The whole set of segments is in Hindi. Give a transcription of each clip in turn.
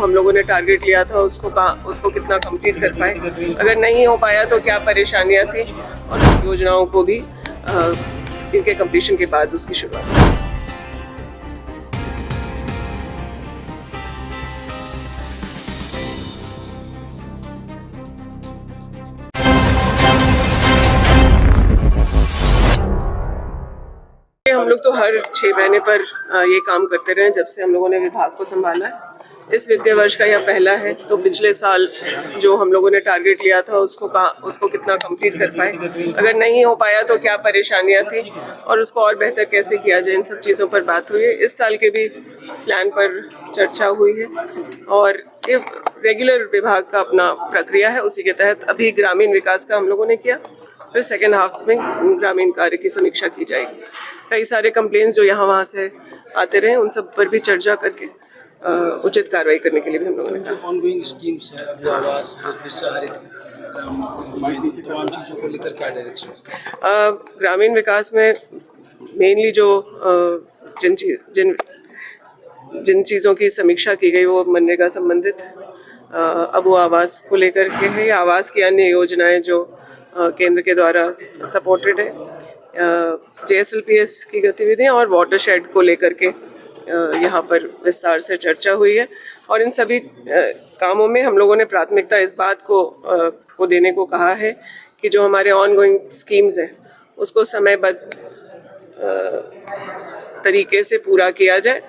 हम लोगों ने टारगेट लिया था उसको कितना कंप्लीट कर पाए, अगर नहीं हो पाया तो क्या परेशानियां थी, और योजनाओं को भी इनके कंप्लीशन के बाद उसकी शुरुआत। हम लोग तो हर 6 महीने पर ये काम करते रहे जब से हम लोगों ने विभाग को संभाला है। इस वित्तीय वर्ष का यह पहला है, तो पिछले साल जो हम लोगों ने टारगेट लिया था उसको कितना कंप्लीट कर पाए, अगर नहीं हो पाया तो क्या परेशानियां थी, और उसको और बेहतर कैसे किया जाए, इन सब चीज़ों पर बात हुई है। इस साल के भी प्लान पर चर्चा हुई है, और ये रेगुलर विभाग का अपना प्रक्रिया है, उसी के तहत अभी ग्रामीण विकास का हम लोगों ने किया, फिर सेकेंड हाफ में ग्रामीण कार्य की समीक्षा की जाएगी। कई सारे कंप्लेंट्स जो यहाँ वहाँ से आते रहे, उन सब पर भी चर्चा करके उचित कार्रवाई करने के लिए भी हम लोगों ने कहा। ऑनगोइंग स्कीम्स है, अभी आवास, तमाम चीज़ों को लेकर क्या डायरेक्शन? ग्रामीण विकास में मेनली जो जिन चीज़ों की समीक्षा की गई वो मनरेगा संबंधित अब वो आवास को लेकर के है, या आवास की अन्य योजनाएं जो केंद्र के द्वारा सपोर्टेड है, JSLPS की गतिविधियां और वाटरशेड को लेकर के यहाँ पर विस्तार से चर्चा हुई है। और इन सभी कामों में हम लोगों ने प्राथमिकता इस बात को देने को कहा है कि जो हमारे ऑनगोइंग स्कीम्स हैं उसको समयबद्ध तरीके से पूरा किया जाए,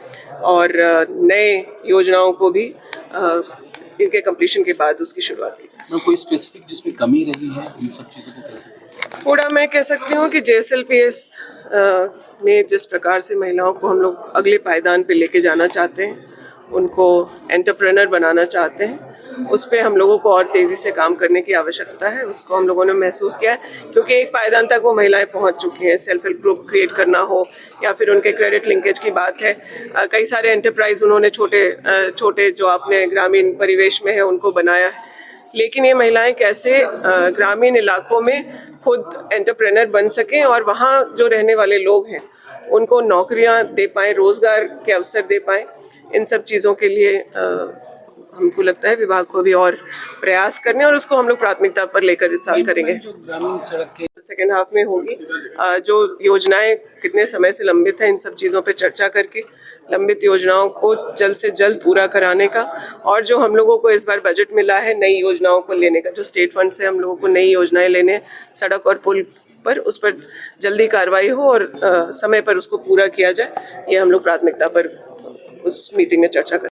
और नए योजनाओं को भी इनके कंप्लीशन के बाद उसकी शुरुआत की जाए। कोई स्पेसिफिक जिसमें कमी रही है, इन सब चीज़ों को कैसे? थोड़ा मैं कह सकती हूँ कि JSLPS में जिस प्रकार से महिलाओं को हम लोग अगले पायदान पे लेके जाना चाहते हैं, उनको एंटरप्रेन्योर बनाना चाहते हैं, उस पे हम लोगों को और तेज़ी से काम करने की आवश्यकता है। उसको हम लोगों ने महसूस किया है, क्योंकि एक पायदान तक वो महिलाएं पहुंच चुकी हैं। सेल्फ हेल्प ग्रुप क्रिएट करना हो या फिर उनके क्रेडिट लिंकेज की बात है, कई सारे एंटरप्राइज उन्होंने छोटे जो अपने ग्रामीण परिवेश में है उनको बनाया है। लेकिन ये महिलाएं कैसे ग्रामीण इलाकों में खुद एंटरप्रेन्योर बन सकें और वहाँ जो रहने वाले लोग हैं उनको नौकरियां दे पाएँ, रोजगार के अवसर दे पाएँ, इन सब चीज़ों के लिए हमको लगता है विभाग को भी और प्रयास करने, और उसको हम लोग प्राथमिकता पर लेकर इस साल करेंगे। जो ग्रामीण सड़क के सेकेंड हाफ में होगी, जो योजनाएं कितने समय से लंबित हैं, इन सब चीज़ों पर चर्चा करके लंबित योजनाओं को जल्द से जल्द पूरा कराने का, और जो हम लोगों को इस बार बजट मिला है नई योजनाओं को लेने का, जो स्टेट फंड से हम लोगों को नई योजनाएं लेने सड़क और पुल पर, उस पर जल्दी कार्रवाई हो और समय पर उसको पूरा किया जाए, ये हम लोग प्राथमिकता पर उस मीटिंग में चर्चा करें।